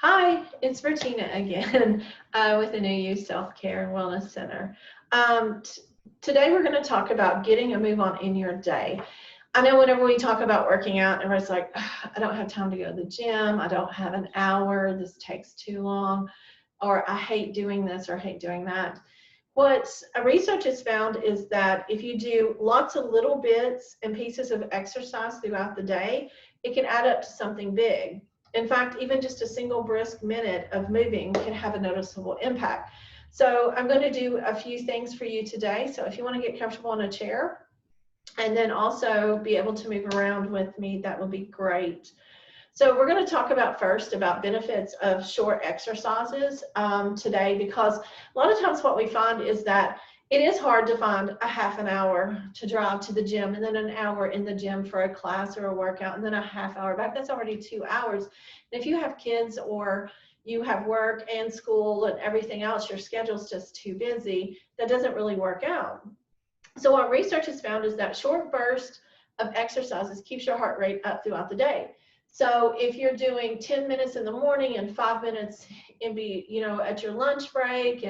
Hi, it's Bertina again with the New You Self-Care and Wellness Center. Today we're going to talk about getting a move on in your day. I know whenever we talk about working out, everybody's like, I don't have time to go to the gym. I don't have an hour. This takes too long. Or I hate doing this or I hate doing that. What research has found is that if you do lots of little bits and pieces of exercise throughout the day, it can add up to something big. In fact, even just a single brisk minute of moving can have a noticeable impact. So I'm going to do a few things for you today. So if you want to get comfortable in a chair and then also be able to move around with me, that would be great. So we're going to talk first about benefits of short exercises today, because a lot of times what we find is that it is hard to find a half an hour to drive to the gym and then an hour in the gym for a class or a workout and then a half hour back. That's already 2 hours. And if you have kids or you have work and school and everything else, your schedule's just too busy, that doesn't really work out. So what research has found is that short bursts of exercises keeps your heart rate up throughout the day. So if you're doing 10 minutes in the morning and 5 minutes at your lunch break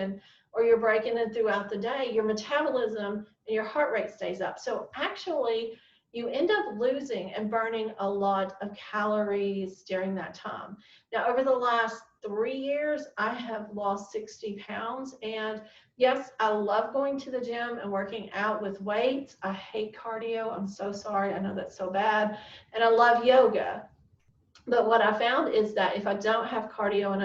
or you're breaking it throughout the day, your metabolism and your heart rate stays up. So actually, you end up losing and burning a lot of calories during that time. Now, over the last 3 years, I have lost 60 pounds. And yes, I love going to the gym and working out with weights. I hate cardio. I'm so sorry. I know that's so bad. And I love yoga. But what I found is that if I don't have cardio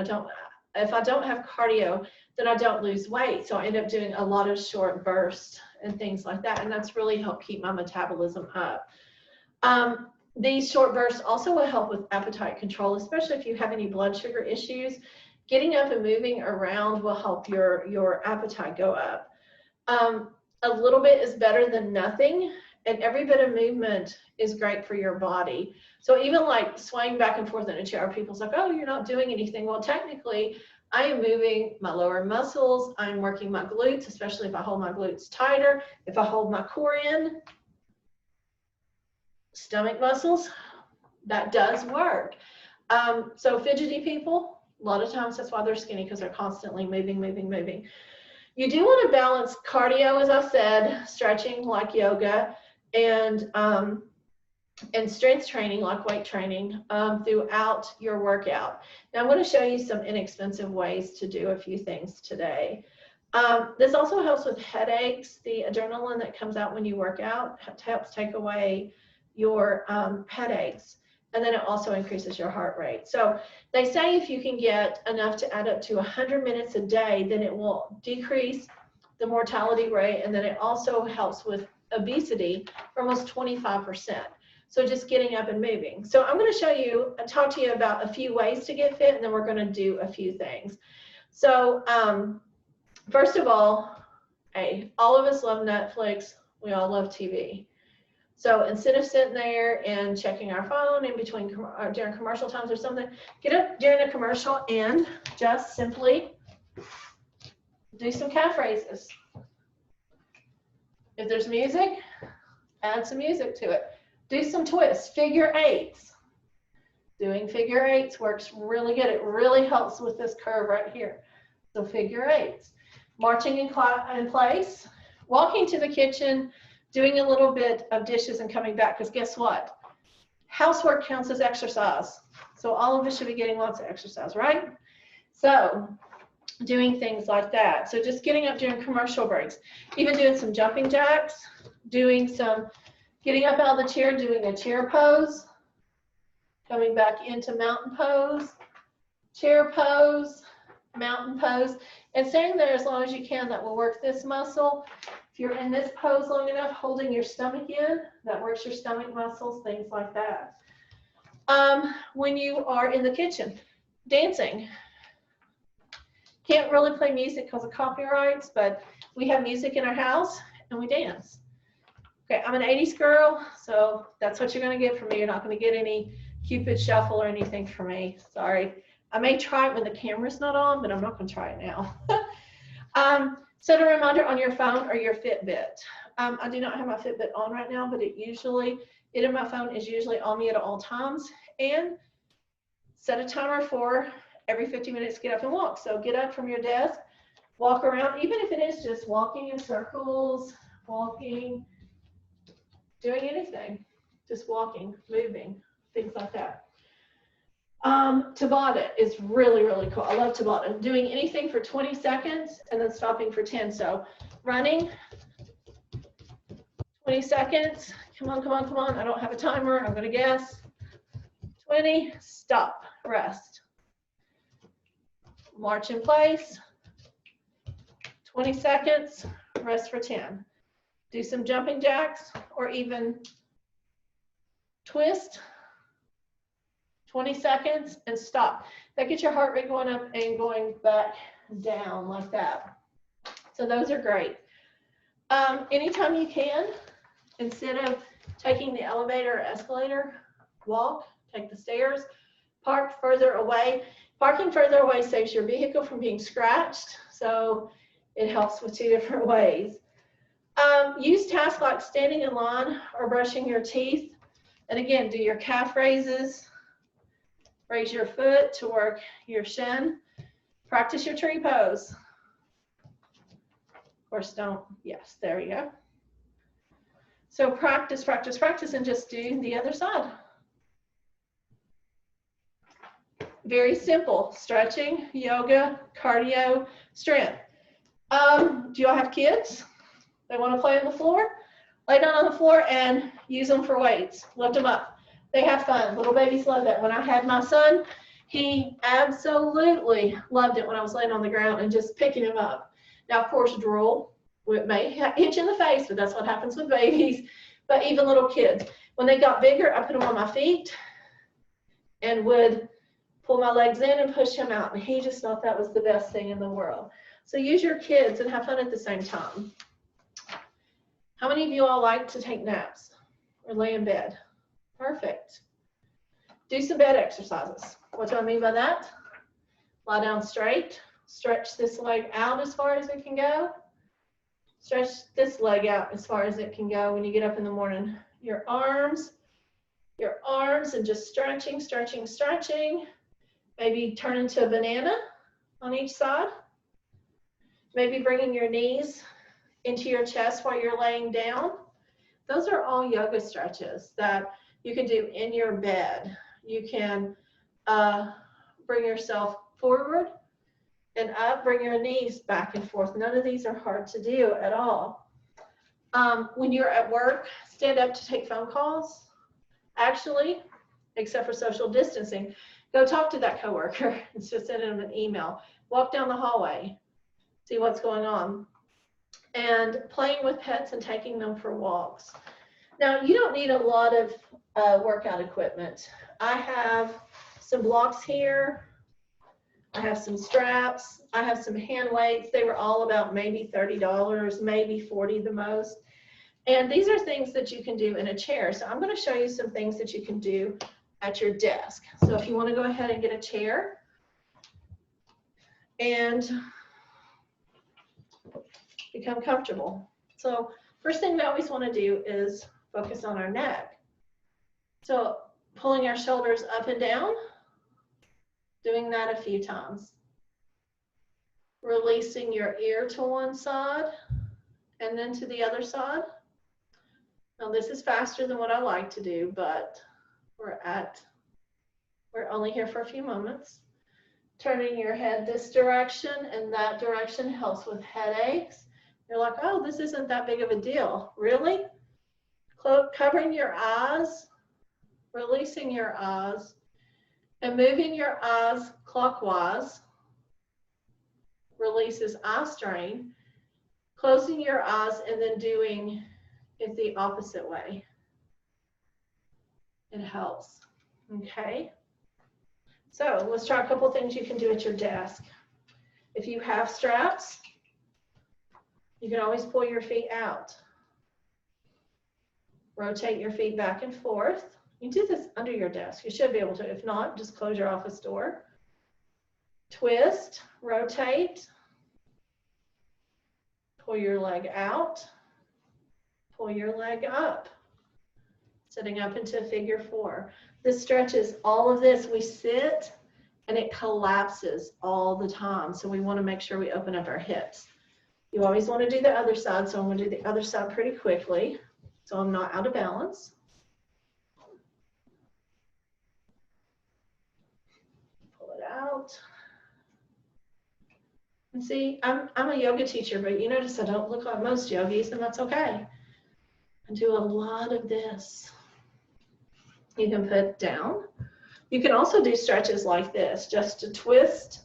then I don't lose weight. So I end up doing a lot of short bursts and things like that. And that's really helped keep my metabolism up. These short bursts also will help with appetite control, especially if you have any blood sugar issues. Getting up and moving around will help your appetite go up. A little bit is better than nothing, and every bit of movement is great for your body. So even like swaying back and forth in a chair, people's like, oh, you're not doing anything. Well, technically, I am moving my lower muscles. I'm working my glutes, especially if I hold my glutes tighter. If I hold my core in, stomach muscles, that does work. So fidgety people, a lot of times that's why they're skinny, because they're constantly moving. You do want to balance cardio, as I said, stretching like yoga, and strength training like weight training throughout your workout. Now I'm going to show you some inexpensive ways to do a few things today. This also helps with headaches. The adrenaline that comes out when you work out helps take away your headaches, and then it also increases your heart rate. So they say if you can get enough to add up to 100 minutes a day, then it will decrease the mortality rate, and then it also helps with obesity for almost 25%. So just getting up and moving. So I'm going to talk to you about a few ways to get fit, and then we're going to do a few things. So first of all, all of us love Netflix. We all love TV. So instead of sitting there and checking our phone in between during commercial times or something, get up during a commercial and just simply do some calf raises. If there's music, add some music to it. Do some twists, figure eights. Doing figure eights works really good. It really helps with this curve right here. So figure eights. Marching in place, walking to the kitchen, doing a little bit of dishes and coming back, because guess what? Housework counts as exercise. So all of us should be getting lots of exercise, right? So doing things like that. So just getting up during commercial breaks, even doing some jumping jacks, getting up out of the chair, doing a chair pose, coming back into mountain pose, chair pose, mountain pose, and staying there as long as you can. That will work this muscle. If you're in this pose long enough, holding your stomach in, that works your stomach muscles, things like that. When you are in the kitchen, dancing. Can't really play music because of copyrights, but we have music in our house and we dance. Okay, I'm an 80s girl, so that's what you're going to get from me. You're not going to get any Cupid Shuffle or anything from me. Sorry. I may try it when the camera's not on, but I'm not going to try it now. Set a reminder on your phone or your Fitbit. I do not have my Fitbit on right now, but it in my phone is usually on me at all times. And set a timer for every 50 minutes, get up and walk. So get up from your desk, walk around, even if it is just walking in circles, walking, doing anything, just walking, moving, things like that. Tabata is really, really cool. I love Tabata. Doing anything for 20 seconds and then stopping for 10. So running, 20 seconds. Come on, come on, come on. I don't have a timer. I'm going to guess. 20, stop, rest. March in place. 20 seconds, rest for 10. Do some jumping jacks or even twist. 20 seconds and stop. That gets your heart rate going up and going back down like that. So those are great. Anytime you can, instead of taking the elevator or escalator, walk, take the stairs, park further away. Parking further away saves your vehicle from being scratched, so it helps with 2 different ways. Use tasks like standing in line or brushing your teeth. And again, do your calf raises. Raise your foot to work your shin. Practice your tree pose. Of course, don't. Yes, there we go. So practice, practice, practice, and just do the other side. Very simple. Stretching, yoga, cardio, strength. Do y'all have kids? They want to play on the floor? Lay down on the floor and use them for weights. Lift them up. They have fun. Little babies love that. When I had my son, he absolutely loved it when I was laying on the ground and just picking him up. Now, of course, drool, it may hit you in the face, but that's what happens with babies. But even little kids, when they got bigger, I put them on my feet and would pull my legs in and push him out. And he just thought that was the best thing in the world. So use your kids and have fun at the same time. How many of you all like to take naps or lay in bed? Perfect. Do some bed exercises. What do I mean by that? Lie down straight. Stretch this leg out as far as it can go. Stretch this leg out as far as it can go when you get up in the morning. Your arms, and just stretching, stretching, stretching. Maybe turn into a banana on each side. Maybe bringing your knees into your chest while you're laying down. Those are all yoga stretches that you can do in your bed. You can bring yourself forward and up, bring your knees back and forth. None of these are hard to do at all. When you're at work, stand up to take phone calls. Actually, except for social distancing, go talk to that coworker instead of sending them an email. Walk down the hallway, see what's going on. And playing with pets and taking them for walks. Now, you don't need a lot of workout equipment. I have some blocks here. I have some straps. I have some hand weights. They were all about maybe $30, maybe $40 the most. And these are things that you can do in a chair. So I'm going to show you some things that you can do at your desk. So if you want to go ahead and get a chair and become comfortable. So first thing we always want to do is focus on our neck. So pulling our shoulders up and down, doing that a few times. Releasing your ear to one side and then to the other side. Now this is faster than what I like to do, but we're only here for a few moments. Turning your head this direction and that direction helps with headaches. You're like, oh, this isn't that big of a deal. Really? Covering your eyes, releasing your eyes, and moving your eyes clockwise releases eye strain. Closing your eyes and then doing it the opposite way. It helps. Okay? So let's try a couple things you can do at your desk. If you have straps, you can always pull your feet out. Rotate your feet back and forth. You do this under your desk. You should be able to. If not, just close your office door. Twist, rotate. Pull your leg out. Pull your leg up. Sitting up into figure 4. This stretches all of this. We sit and it collapses all the time. So we want to make sure we open up our hips. You always want to do the other side, so I'm going to do the other side pretty quickly so I'm not out of balance. Pull it out. And see, I'm a yoga teacher, but you notice I don't look like most yogis, and that's okay. I do a lot of this. You can put down. You can also do stretches like this, just to twist,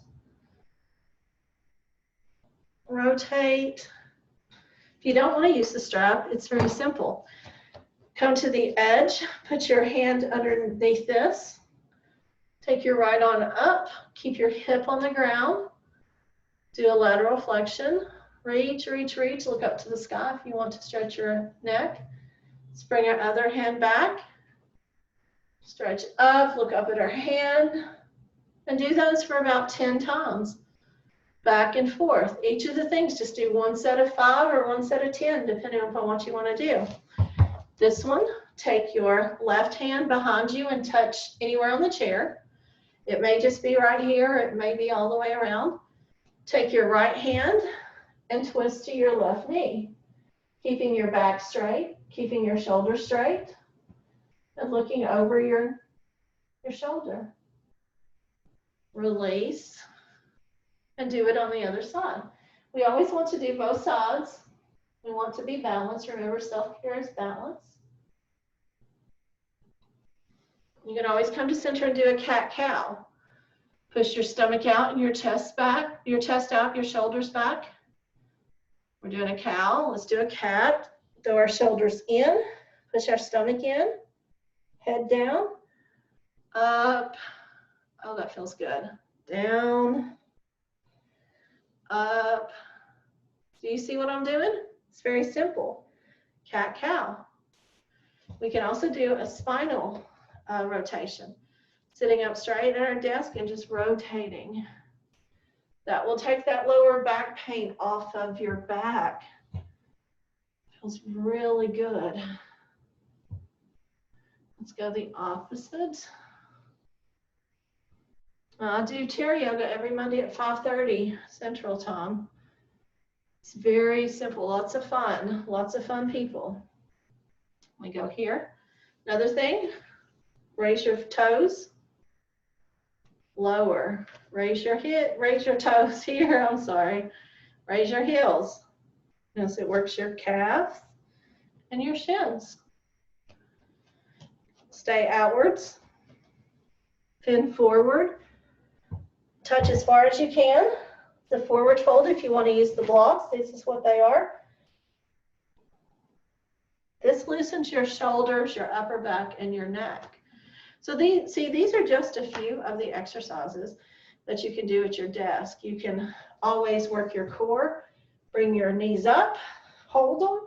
rotate. If you don't want to use the strap, it's very simple. Come to the edge, put your hand underneath this, take your right arm up, keep your hip on the ground, do a lateral flexion, reach, reach, reach, look up to the sky if you want to stretch your neck. Let's bring our other hand back, stretch up, look up at our hand, and do those for about 10 times. Back and forth. Each of the things, just do one set of 5 or one set of 10, depending upon what you want to do. This one, take your left hand behind you and touch anywhere on the chair. It may just be right here, it may be all the way around. Take your right hand and twist to your left knee, keeping your back straight, keeping your shoulders straight, and looking over your shoulder. Release. And do it on the other side. We always want to do both sides. We want to be balanced. Remember, self-care is balance. You can always come to center and do a cat-cow. Push your stomach out and your chest back, your chest out, your shoulders back. We're doing a cow. Let's do a cat. Throw our shoulders in, push our stomach in, head down, up. Oh, that feels good. Down. Up. Do you see what I'm doing? It's very simple. Cat, cow. We can also do a spinal rotation. Sitting up straight at our desk and just rotating. That will take that lower back pain off of your back. Feels really good. Let's go the opposite. I do chair yoga every Monday at 5:30 Central Time. It's very simple, lots of fun people. We go here. Another thing, raise your toes, lower. Raise your toes here, I'm sorry. Raise your heels. Notice it works your calves and your shins. Stay outwards, fin forward. Touch as far as you can. The forward fold, if you want to use the blocks, this is what they are. This loosens your shoulders, your upper back, and your neck. So these are just a few of the exercises that you can do at your desk. You can always work your core, bring your knees up, hold them,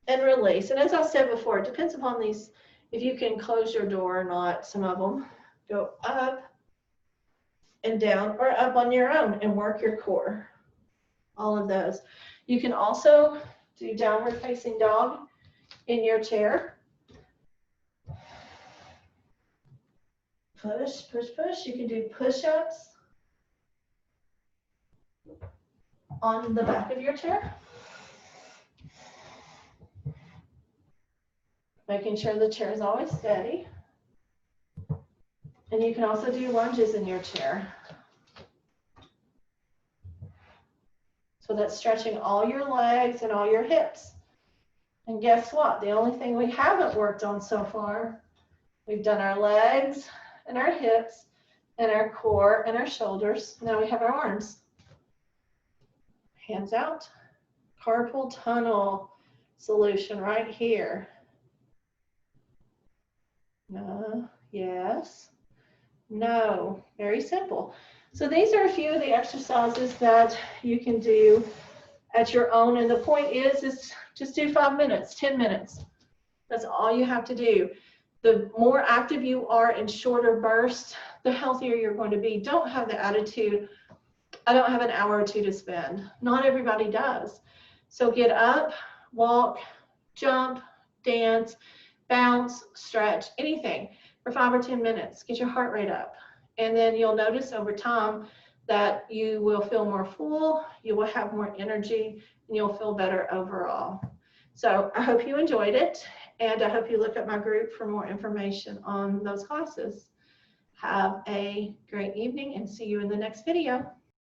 and release. And as I said before, it depends upon these, if you can close your door or not. Some of them go up and down or up on your own and work your core. All of those. You can also do downward facing dog in your chair. Push, push, push. You can do push-ups on the back of your chair. Making sure the chair is always steady. And you can also do lunges in your chair. So that's stretching all your legs and all your hips. And guess what? The only thing we haven't worked on so far, we've done our legs and our hips and our core and our shoulders. Now we have our arms. Hands out. Carpal tunnel solution right here. No, yes. No, very simple. So these are a few of the exercises that you can do at your own. And the point is just do 5 minutes, 10 minutes. That's all you have to do. The more active you are in shorter bursts, the healthier you're going to be. Don't have the attitude, I don't have an hour or two to spend. Not everybody does. So get up, walk, jump, dance, bounce, stretch, anything for 5 or 10 minutes. Get your heart rate up. And then you'll notice over time that you will feel more full, you will have more energy, and you'll feel better overall. So I hope you enjoyed it, and I hope you look at my group for more information on those classes. Have a great evening and see you in the next video.